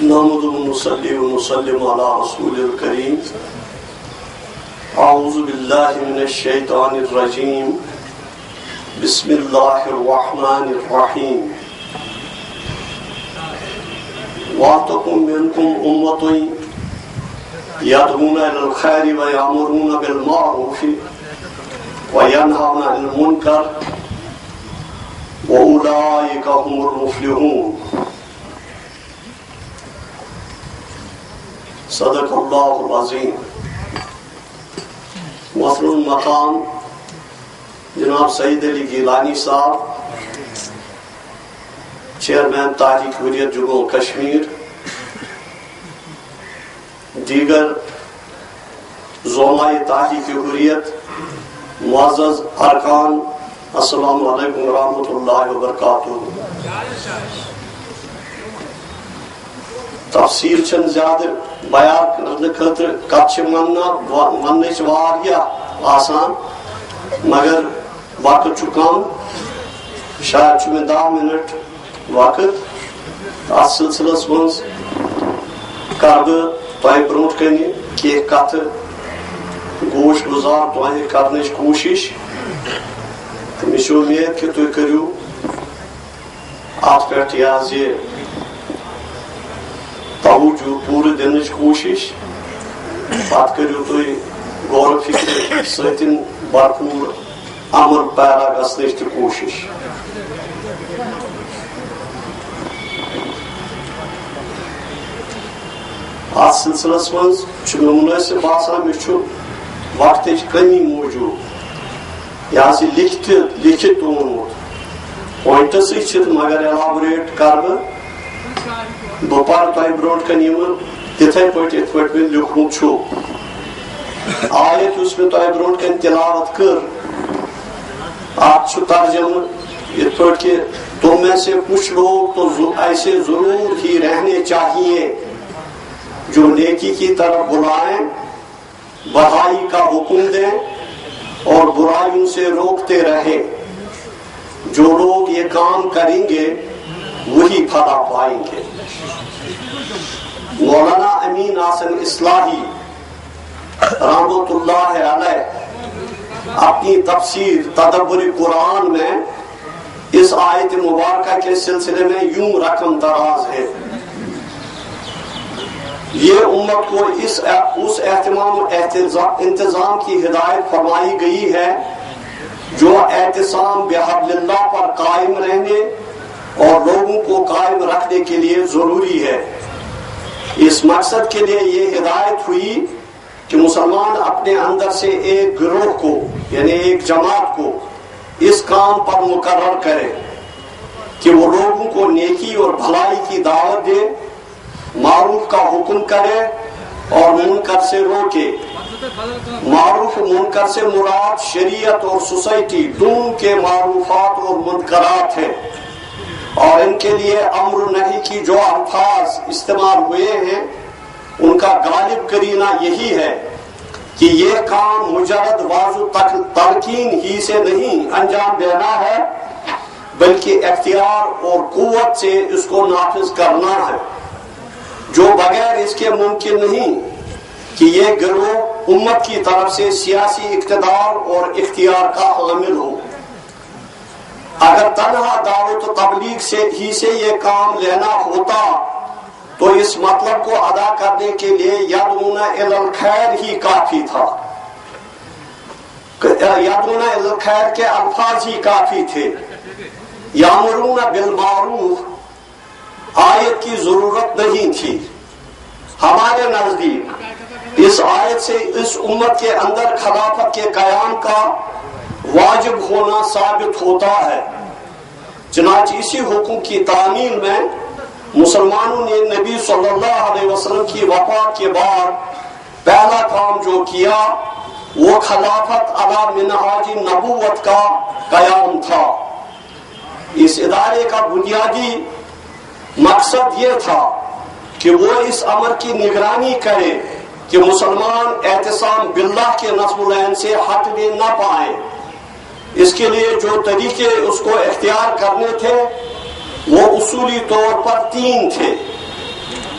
نحمد ونصلي ونسلم على رسول الكريم. أعوذ بالله من الشيطان الرجيم. بسم الله الرحمن الرحيم. وَلْتَكُن مِّنكُمْ أُمَّةٌ يَدْعُونَ إِلَى الْخَيْرِ وَيَأْمُرُونَ بِالْمَعْرُوفِ وَيَنْهَوْنَ عَنِ الْمُنكَرِ وَأُولَٰئِكَ هُمُ الْمُفْلِحُونَ. صدق اللہ العظیم. محترم مقام جناب سعید علی گیلانی صاحب، چیئرمین تحریک حریت جموں کشمیر، دیگر زعماء تحریک حریت، معزز ارکان، السلام علیکم ورحمۃ اللہ وبرکاتہ. تفصیل چھن زیادہ بیان کرنے خاطر کت ون آسان، مگر وقت کم، شاید میں 10 منٹ وقت. اس سلسلس مز کر بہ برونٹ کن کی کت گوش گزار تہ کرنے کوشش. مجھے امید کہ تھی کرو ات پہ یہ توجہ پورے دن کوشش. پتہ کرو تھی غور و فکر ستن بھرپور عمل پیرا گھنچ تہ کوشش. ات سلسلس مز مناسب باسان مجھے وقت کمی موجود یہ لکھت اونمت پوائنٹس مگر ایلابوریٹ کر بہ پر تہ برونٹ کن تتھے پہ یت پہ میں لکھمت آیت اس میں تہ برونٹ کن تلاوت کر ات ترجمہ یت پہ کہ تم میں سے کچھ لوگ تو ایسے ضرور ہی رہنے چاہیے جو نیکی کی طرف بلائیں، بھلائی کا حکم دیں اور برائیوں سے روکتے رہیں. جو لوگ یہ کام کریں گے وہی پھلا پائیں گے. مولانا امین حسن اصلاحی رحمۃ اللہ علیہ اپنی تفسیر تدبر قرآن میں اس آیت مبارکہ کے سلسلے میں یوں رقم دراز ہے. یہ امت کو اس اہتمام و انتظام کی ہدایت فرمائی گئی ہے جو اعتصام بحبل اللہ پر قائم رہنے اور لوگوں کو قائم رکھنے کے لیے ضروری ہے. اس مقصد کے لیے یہ ہدایت ہوئی کہ مسلمان اپنے اندر سے ایک گروہ کو یعنی ایک جماعت کو اس کام پر مقرر کرے کہ وہ لوگوں کو نیکی اور بھلائی کی دعوت دے، معروف کا حکم کرے اور منکر سے روکے. معروف منکر سے مراد شریعت اور سوسائٹی دونوں کے معروفات اور منکرات ہیں، اور ان کے لیے امر نہیں کی جو الفاظ استعمال ہوئے ہیں ان کا غالب کرینہ یہی ہے کہ یہ کام مجرد واضح تلقین ہی سے نہیں انجام دینا ہے بلکہ اختیار اور قوت سے اس کو نافذ کرنا ہے، جو بغیر اس کے ممکن نہیں کہ یہ گروہ امت کی طرف سے سیاسی اقتدار اور اختیار کا حامل ہو. اگر تنہا دعوت و تبلیغ سے یہ کام لینا ہوتا تو اس مطلب کو ادا کرنے کے لیے یدعون الی الخیر ہی کافی تھا. یدعون الی الخیر کے الفاظ ہی کافی تھے. یامرون بالمعروف آیت کی ضرورت نہیں تھی. ہمارے نزدیک اس آیت سے اس امت کے اندر خلافت کے قیام کا واجب ہونا ثابت ہوتا ہے. چنانچہ اسی حکم کی تعمیل میں مسلمانوں نے نبی صلی اللہ علیہ وسلم کی وفات کے بعد پہلا کام جو کیا وہ خلافت علی منہاج نبوت کا قیام تھا. اس ادارے کا بنیادی مقصد یہ تھا کہ وہ اس امر کی نگرانی کرے کہ مسلمان اعتصام باللہ کے نصب العین سے ہٹنے نہ پائیں. اس کے لیے جو طریقے اس کو اختیار کرنے تھے وہ اصولی طور پر 3 تھے.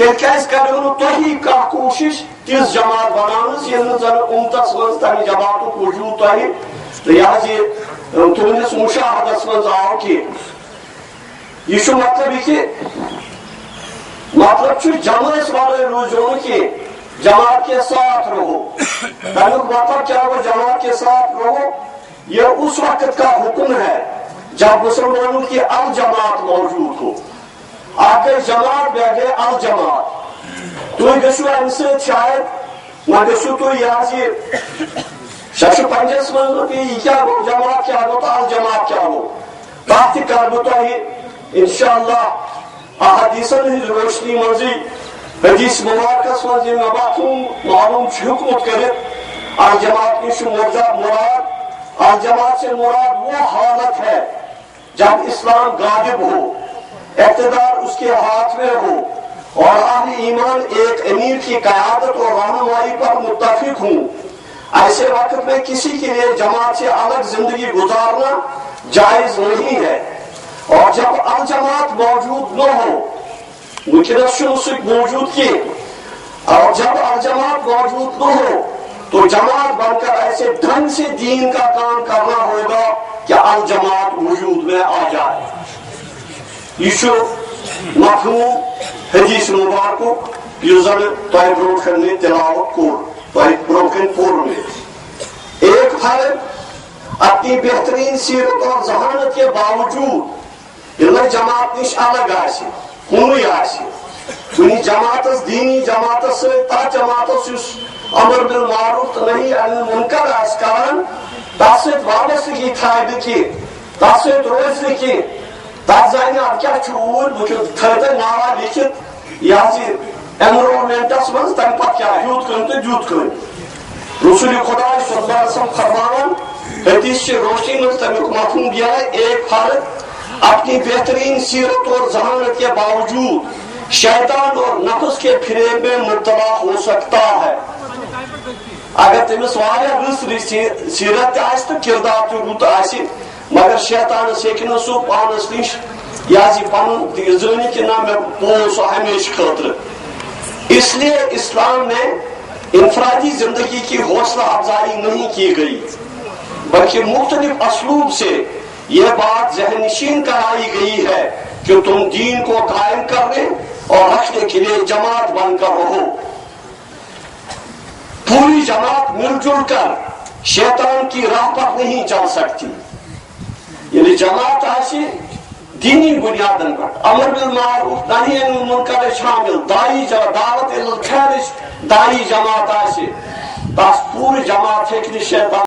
تیل کیس کرو تھی کھانا کوشش تیس جماعت بنانس یل زن امتس من تمہ جماعت وجود تہ تو یہ تہندس مشاہدس من آو کہ یہ مطلب کہ مطلب جماعت والے روزو کہ جماعت کے ساتھ رہو. تمیک مطلب کیا ہو جماعت کے ساتھ رہو؟ یہ اس وقت کا حکم ہے جب مسلمانوں کی الجماعت موجود ہو. آپ کے جماعت بیٹھے الجماعت تو گھو ام شاید نہ گھو تو یہ شش پنجس من یہ کیا گو جماعت کیا گو تو الجماعت کیا گو تک تہ کر بہ تہ انشاءاللہ احادیثن ہز روشنی مزی حدیث مبارکس من یہ معلوم حکمت کرت الجماعت نش مراد الجماعت سے مراد وہ حالت ہے جب اسلام غالب ہو اقتدار اس کے ہاتھ میں ہو اور اہل ایمان ایک امیر کی قیادت اور رہنمائی پر متفق ہوں. ایسے وقت میں کسی کے لیے جماعت سے الگ زندگی گزارنا جائز نہیں ہے. اور جب الجماعت موجود نہ ہو ممکنس موجود کی اور جب الجماعت موجود نہ ہو تو جماعت بن کر ایسے ڈھنگ سے دین کا کام کرنا ہوگا کہ الجماعت وجود میں آ جائے. یہ مفہوم حدیث مبارک یہ زن تہ برونٹھ نے تلاوت کور برونٹھ پور میں. ایک فرد اپنی بہترین سیرت اور ذہانت کے باوجود یہ جماعت نش الگ آسی کنوی آسی کنی جماعت دینی جماعت تر جماعت امر بالمعروف نہیں عن المنکر آس کران تس ست وابستگی تھائے کی تس ست روز کی تر زانہ اب کیا اوور بہت تھے ناوا لکھت یہ انورونمنٹس من تمہ پتہ کیا ہیوت کن تو جوت کن. رسول خدا صلی اللہ علیہ وسلم فرماوان حدیث کی روشنی میں تمیک مفہوم دیا ہے ایک فرد اپنی بہترین سیرت اور ذہانت کے باوجود شیطان اور نفس کے فریب میں مبتلا ہو سکتا ہے. اگر تمس رس سیرت تو کردار تہ رت آ مگر شیطان ہیکہ سہ پانس نش یہ پن زنی کہ نہ میں پو سہ ہمیشہ خاطر. اس لیے اسلام میں انفرادی زندگی کی حوصلہ افزائی نہیں کی گئی بلکہ مختلف اسلوب سے یہ بات ذہن نشین کرائی گئی ہے کہ تم دین کو قائم کرنے اور رکھنے کے لیے جماعت بن کر رہو. پوری جماعت مل جل کر شیطان کی راہ پر نہیں چل سکتی. یعنی جماعت آسی دینی بنیادن پر امر بالمعروف نہی عن المنکر شامل دائی دعوت الخیر دائی جماعت آسی بس پوری جماعت ہیکہ شیطان